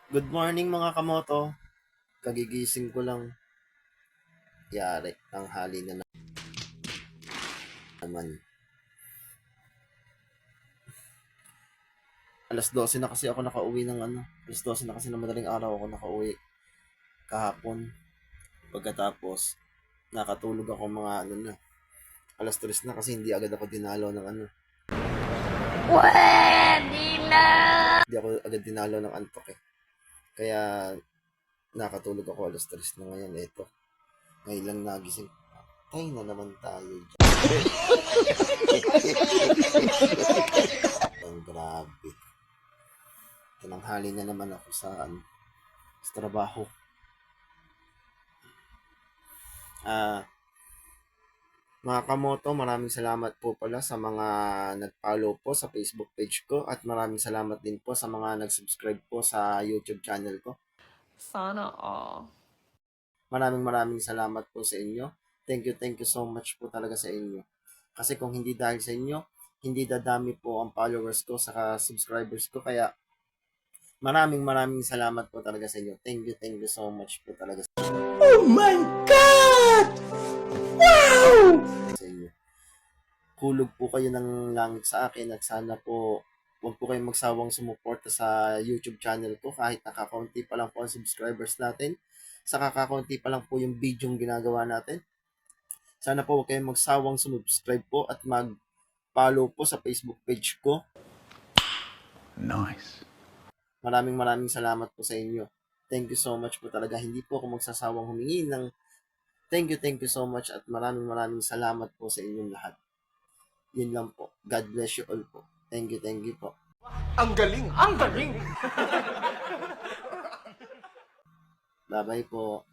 Good morning mga kamoto. Kagigising ko lang. Yari, tanghali na naman. Alas 12 na kasi ako nakauwi ng Alas 12 na kasi ng madaling araw ako nakauwi kahapon. Pagkatapos, nakatulog ako mga alas 3 na kasi hindi agad ako dinalaw ng Pwede na! Hindi ako agad dinalaw ng antok eh. Kaya, nakatulog ako alas 3 na ngayon. Ito, ngayon lang nagising. Tay na naman tayo dyan. Ang grabe. Tinanghali na naman ako sa trabaho. Mga kamoto, maraming salamat po pala sa mga nag-follow po sa Facebook page ko at maraming salamat din po sa mga nag-subscribe po sa YouTube channel ko. Sana all. Maraming salamat po sa inyo. Thank you so much po talaga sa inyo. Kasi kung hindi dahil sa inyo, hindi dadami po ang followers ko saka subscribers ko. Kaya maraming salamat po talaga sa inyo. Thank you so much po talaga sa inyo. Oh my God! Wow! Sa inyo. Hulog po kayo ng langit sa akin at sana po huwag po kayong magsawang sumuporta sa YouTube channel ko kahit nakakaunti pa lang po ang subscribers natin. Sa kakaunti pa lang po yung video yung ginagawa natin. Sana po huwag kayong magsawang subscribe po at mag-follow po sa Facebook page ko. Nice. Maraming salamat po sa inyo. Thank you so much po talaga. Hindi po ako magsasawang humingi ng thank you so much at maraming salamat po sa inyong lahat. Yun lang po. God bless you all po. Thank you po. Ang galing! Ang galing! Bye-bye po.